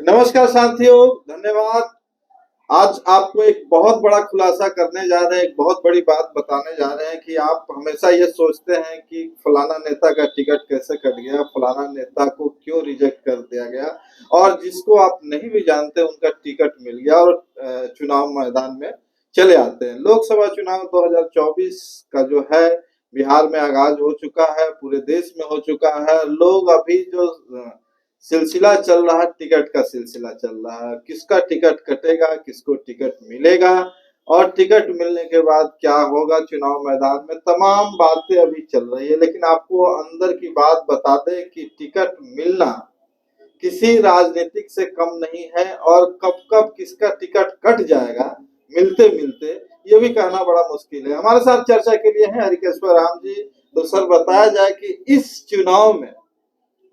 नमस्कार साथियों, धन्यवाद। आज आपको एक बहुत बड़ा खुलासा करने जा रहे हैं, एक बहुत बड़ी बात बताने जा रहे हैं कि आप हमेशा ये सोचते हैं कि फलाना नेता का टिकट कैसे कट गया, फलाना नेता को क्यों रिजेक्ट कर दिया गया, और जिसको आप नहीं भी जानते उनका टिकट मिल गया और चुनाव मैदान में चले आते हैं। लोकसभा चुनाव 2024 का जो है बिहार में आगाज हो चुका है, पूरे देश में हो चुका है। लोग अभी जो सिलसिला चल रहा है, टिकट का सिलसिला चल रहा है, किसका टिकट कटेगा, किसको टिकट मिलेगा और टिकट मिलने के बाद क्या होगा चुनाव मैदान में, तमाम बातें अभी चल रही है। लेकिन आपको अंदर की बात बता दें कि टिकट मिलना किसी राजनीतिक से कम नहीं है और कब कब किसका टिकट कट जाएगा मिलते मिलते ये भी कहना बड़ा मुश्किल है। हमारे साथ चर्चा के लिए हैं हरिकेश्वर राम जी। तो सर, बताया जाए कि इस चुनाव में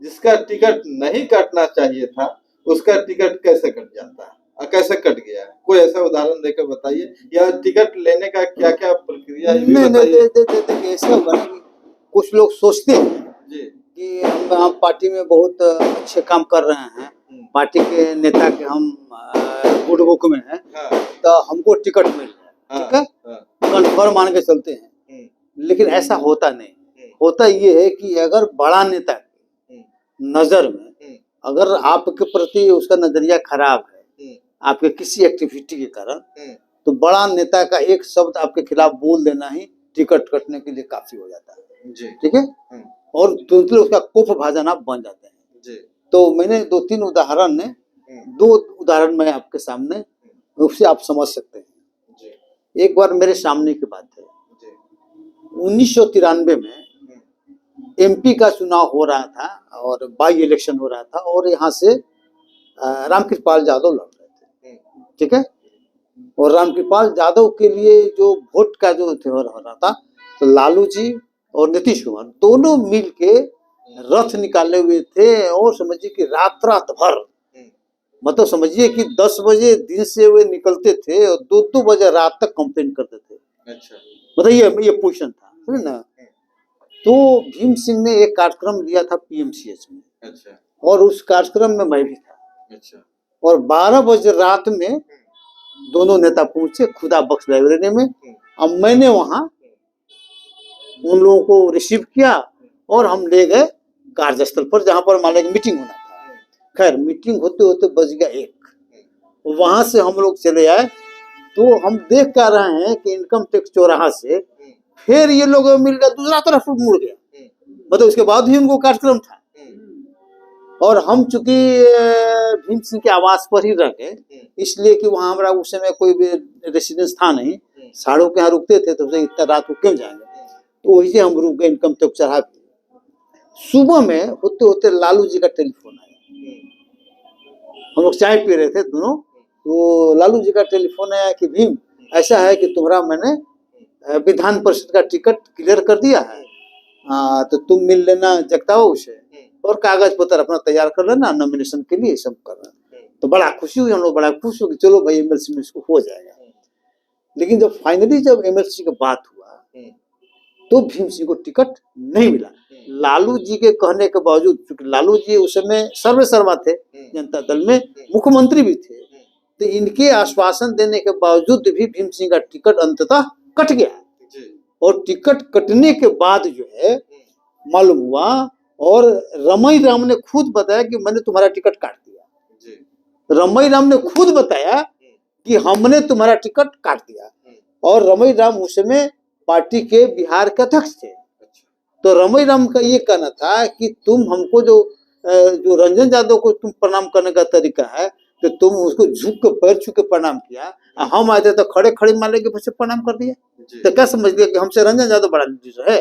जिसका टिकट नहीं कटना चाहिए था उसका टिकट कैसे कट जाता है और कैसे कट गया है? कोई ऐसा उदाहरण देकर बताइए, या टिकट लेने का क्या क्या प्रक्रिया है ये भी नहीं बताइए। ऐसा होगा ना कि कुछ लोग सोचते हैं जी। कि हम पार्टी में बहुत अच्छे काम कर रहे हैं, पार्टी के नेता के हम गुड बुक में हैं, हाँ। तो हमको टिकट मिल रहा है, ठीक है, हाँ। कन्फर्म मान के चलते हैं। लेकिन ऐसा होता नहीं। होता ये है कि अगर बड़ा नेता नजर में अगर आपके प्रति उसका नजरिया खराब है, आपके किसी एक्टिविटी के कारण, तो बड़ा नेता का एक शब्द आपके खिलाफ बोल देना ही टिकट कटने के लिए काफी हो जाता है। ठीक है, और तुरंत उसका कोप भाजन आप बन जाते हैं। जी। तो मैंने दो तीन उदाहरण ने दो उदाहरण मैं आपके सामने, उससे आप समझ सकते हैं। जी। एक बार मेरे सामने की बात है, 1993 में एमपी का चुनाव हो रहा था और बाई इलेक्शन हो रहा था और यहाँ से रामकृपाल यादव लड़ रहे थे, ठीक है। और रामकृपाल यादव के लिए जो वोट का जो त्योहार हो रहा था, तो लालू जी और नीतीश कुमार दोनों मिल के रथ निकाले हुए थे और समझिए कि रात रात भर, मतलब समझिए कि 10 बजे दिन से वे निकलते थे और 2-2 बजे रात तक कंप्लेन करते थे। अच्छा, मतलब ये पोजीशन था, समझे ना। तो भीम सिंह ने एक कार्यक्रम लिया था पीएमसीएच में। अच्छा। और उस कार्यक्रम में मैं भी था। अच्छा। और 12 बजे रात में दोनों नेता पहुंचे खुदा बख्श लाइब्रेरी में। अब मैंने वहां उन लोगों को रिसीव किया और हम ले गए कार्यस्थल पर, जहां पर मान लीजिए मीटिंग होना था। खैर मीटिंग होते होते बज गया 1। वहां से हम लोग चले आए तो हम देख कर रहे हैं कि इनकम टैक्स चौराहा से फिर ये लोग मिल गया दूसरा तरफ मुड़ गया, मतलब उसके बाद भी उनको कार्यक्रम था। और हम चूंकि भीम सिंह के आवास पर ही रह गए, इसलिए कि वहां हमारा उस समय कोई भी रेसिडेंस था नहीं, साड़ों के यहाँ रुकते थे, तो इतना रात को क्यों जाएंगे, तो वही से हम रुक गए इनकम टैक्स चढ़ा के। सुबह में होते होते लालू जी का टेलीफोन आया, हम लोग चाय पी रहे थे दोनों, तो लालू जी का टेलीफोन आया कि भीम ऐसा है कि तुम्हारा मैंने विधान परिषद का टिकट क्लियर कर दिया है, तो तुम मिल लेना जगताओ से और कागज पत्र अपना तैयार कर लेना नॉमिनेशन के लिए, सब करना। तो बड़ा खुशी हुई, हम लोग बड़ा खुश हो कि चलो भाई एमएलसी में इसको हो जाएगा। लेकिन जब फाइनली जब एमएलसी की बात हुआ तो भीम सिंह को टिकट नहीं मिला। लालू जी के कहने के बावजूद, क्योंकि लालू जी उस समय सर्वेसर्वा थे, जनता दल में मुख्यमंत्री भी थे, तो इनके आश्वासन देने के बावजूद भी भीम सिंह का टिकट अंततः कट गया। और टिकट कटने के बाद जो है मालूम हुआ, और रमई राम ने खुद बताया कि मैंने तुम्हारा टिकट काट दिया। रमई राम ने खुद बताया कि हमने तुम्हारा टिकट काट दिया। और रमई राम उस समय पार्टी के बिहार के अध्यक्ष थे। तो रमई राम का ये कहना था कि तुम हमको जो रंजन यादव को तुम प्रणाम करने का तरीका है, तो तुम उसको झुक के पैर छू के प्रणाम किया, हम आए थे तो खड़े खड़े मान लेके बच्चे प्रणाम कर दिया। तो क्या समझ लिया कि हमसे रंजन यादव बड़ा लीडर है,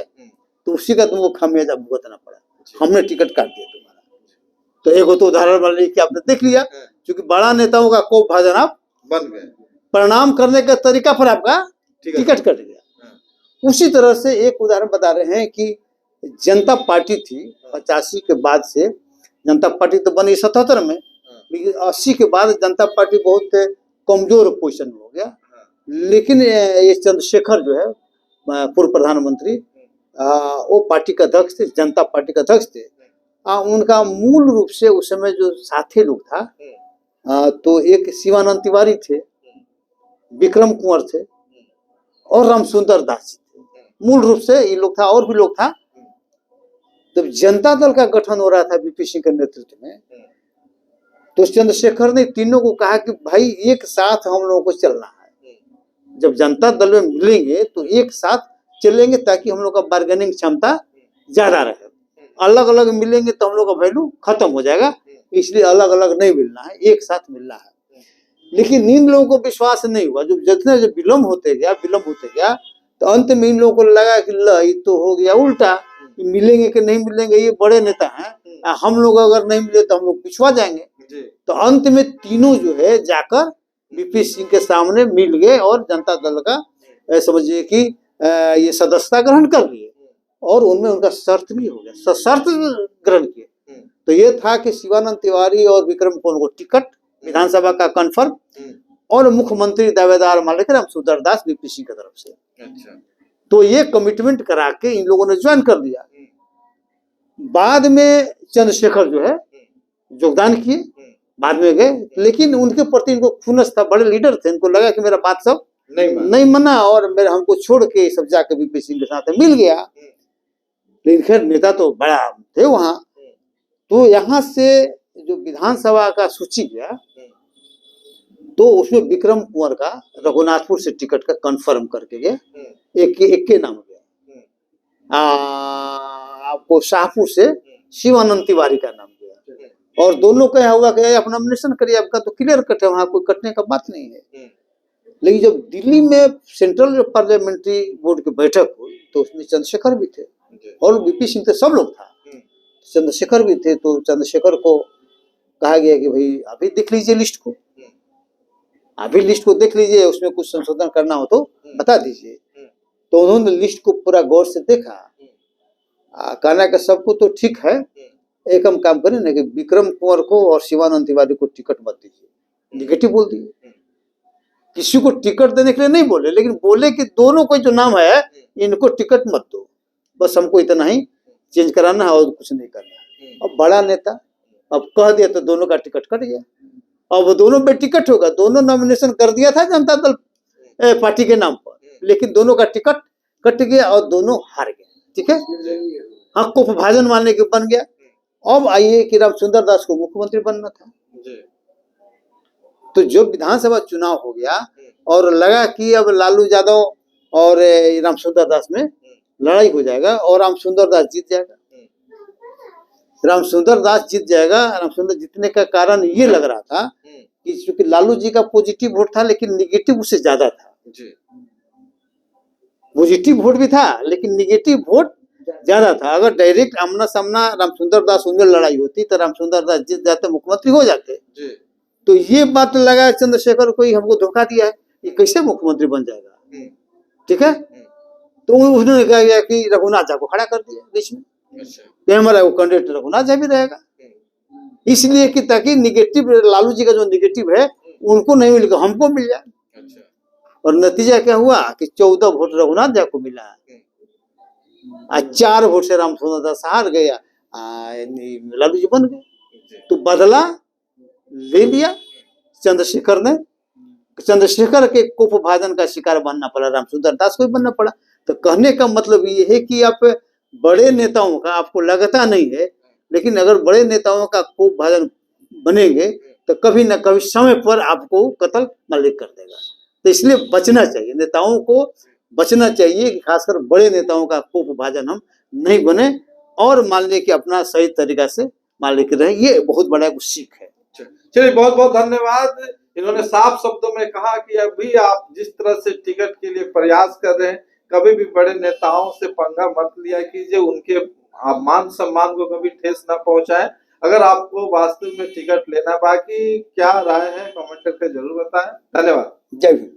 तो उसी का तुमको खामियाजा भुगतना पड़ा, हमने टिकट काट दिया तुम्हारा। तो एक तो उदाहरण मान लीजिए कि आपने देख लिया, क्योंकि बड़ा नेताओं का कोप भाजन आप बन गए, प्रणाम करने का तरीका पर आपका टिकट कट गया। उसी तरह से एक उदाहरण बता रहे हैं कि जनता पार्टी थी 85 के बाद से, जनता पार्टी तो बनी 77 में, लेकिन 80 के बाद जनता पार्टी बहुत कमजोर पोजीशन में हो गया। लेकिन ये चंद्रशेखर जो है पूर्व प्रधानमंत्री, वो पार्टी का अध्यक्ष थे, जनता पार्टी का अध्यक्ष थे। उनका मूल रूप से उस समय जो साथी लोग था तो एक शिवानंद तिवारी थे, विक्रम कुंवर थे और रामसुंदर दास जी थे। मूल रूप से ये लोग था, और भी लोग था। जब जनता दल का गठन हो रहा था वीपी सिंह के नेतृत्व में, तो चंद्रशेखर ने तीनों को कहा कि भाई एक साथ हम लोगों को चलना है। जब जनता दल में मिलेंगे तो एक साथ चलेंगे ताकि हम लोग का बार्गेनिंग क्षमता ज्यादा रहे। अलग अलग मिलेंगे तो हम लोग का वैल्यू खत्म हो जाएगा, इसलिए अलग अलग नहीं मिलना है, एक साथ मिलना है। लेकिन इन लोगों को विश्वास नहीं हुआ। जो जितने जो विलम्ब होते गया तो अंत में इन लोगों को लगा कि ये तो हो गया उल्टा, मिलेंगे कि नहीं मिलेंगे, ये बड़े नेता हैं, हम लोग अगर नहीं मिले तो हम लोग पिछुआ जाएंगे। तो अंत में तीनों जो है जाकर वीपी सिंह के सामने मिल गए और जनता दल का समझिए कि ये सदस्यता ग्रहण कर लिए, और उनमें उनका शर्त भी हो गया, शर्त ग्रहण किए। तो ये था कि शिवानंद तिवारी और विक्रम कुंवर को टिकट विधानसभा का कन्फर्म, और मुख्यमंत्री दावेदार मान लेकर रामसुंदर दास वीपी सिंह की तरफ से। अच्छा। तो ये कमिटमेंट करा के इन लोगों ने ज्वाइन कर दिया। बाद में चंद्रशेखर जो है योगदान किए, बाद में गए, लेकिन उनके प्रति इनको खुनस था, बड़े लीडर थे, इनको लगा कि मेरा बात सब नहीं मना और मेरे हमको छोड़ के सब जाकर वीपी सिंह के साथ मिल गया। लेकिन खैर नेता तो बड़ा थे वहां। तो यहाँ से जो विधानसभा का सूची गया तो उसमें विक्रम कुंवर का रघुनाथपुर से टिकट का कंफर्म करके गए, एक के नाम गया। आपको शाहपुर से शिवानंद तिवारी का नाम गया, और दोनों का हुआ कि आप नॉमिनेशन करिए, आपका तो क्लियर कट है, वहां कोई कटने का बात नहीं है। लेकिन जब दिल्ली में सेंट्रल जो पार्लियामेंट्री बोर्ड की बैठक हुई तो उसमें चंद्रशेखर भी थे और वीपी सिंह थे, सब लोग था, चंद्रशेखर भी थे। तो चंद्रशेखर को कहा गया कि भाई अभी देख लीजिए लिस्ट को, अभी लिस्ट को देख लीजिए, उसमें कुछ संशोधन करना हो तो बता दीजिए। तो उन्होंने लिस्ट को पूरा गौर से देखा, कहना कि सबको तो ठीक है, एक हम काम करें ना कि विक्रम कुंवर को और शिवानंद तिवारी को टिकट मत दीजिए, निगेटिव बोल दिए। किसी को टिकट देने के लिए नहीं बोले, लेकिन बोले कि दोनों को जो नाम है इनको टिकट मत दो, बस हमको इतना ही चेंज कराना है और कुछ नहीं करना। अब बड़ा नेता अब कह दिया तो दोनों का टिकट कट गया। अब दोनों पे टिकट होगा, दोनों नॉमिनेशन कर दिया था जनता दल पार्टी के नाम पर, लेकिन दोनों का टिकट कट गया और दोनों हार गए। ठीक है, हाँ, कुपभाजन मानने के बन गया। अब आइए कि रामसुंदर दास को मुख्यमंत्री बनना था। तो जो विधानसभा चुनाव हो गया और लगा कि अब लालू यादव और रामसुंदर दास में लड़ाई हो जाएगा और रामसुंदर दास जीत जाएगा। रामसुंदर दास जीत जाएगा। रामसुंदर जीतने का कारण ये लग रहा था कि चूंकि लालू जी का पॉजिटिव वोट था लेकिन निगेटिव उससे ज्यादा था। पॉजिटिव वोट भी था लेकिन निगेटिव वोट ज्यादा था। अगर डायरेक्ट आमना सामना रामसुंदर दास उनमें लड़ाई होती तो रामसुंदर दास जीत जाते, मुख्यमंत्री हो जाते। तो ये बात लगा चंद्रशेखर को हमको धोखा दिया है, ये कैसे मुख्यमंत्री बन जाएगा। ठीक है, तो उन्होंने कहा गया कि रघुनाथ झा को खड़ा कर दिया बीच में, कि हमारा वो कैंडिडेट रघुनाथ झा भी रहेगा, इसलिए कि ताकि निगेटिव लालू जी का जो निगेटिव है उनको नहीं मिलेगा, हमको मिल जाए। और नतीजा क्या हुआ कि 14 वोट रघुनाथ झा को मिला, 4 वोट से रामसुंदर दास हार गया, लालू जी बन गए। तो बदला ले लिया चंद्रशेखर ने। चंद्रशेखर के कुपभाजन का शिकार बनना पड़ा, रामसुंदर दास को भी बनना पड़ा। तो कहने का मतलब ये है कि आप बड़े नेताओं का आपको लगता नहीं है, लेकिन अगर बड़े नेताओं का कुपभाजन बनेंगे तो कभी न कभी समय पर आपको कत्ल मालिक कर देगा। तो इसलिए बचना चाहिए, नेताओं को बचना चाहिए कि खासकर बड़े नेताओं का कुपभाजन हम नहीं बने और मान लिया कि अपना सही तरीका से मान लेके रहे। ये बहुत बड़ा एक सीख है। चलिए, बहुत बहुत धन्यवाद। इन्होंने साफ शब्दों में कहा कि अभी आप जिस तरह से टिकट के लिए प्रयास कर रहे हैं, कभी भी बड़े नेताओं से पंगा मत लिया कीजिए, उनके मान सम्मान को कभी ठेस ना पहुंचाए। अगर आपको वास्तव में टिकट लेना, बाकी क्या राय है कमेंट करके जरूर बताएं। धन्यवाद। जय हिंद।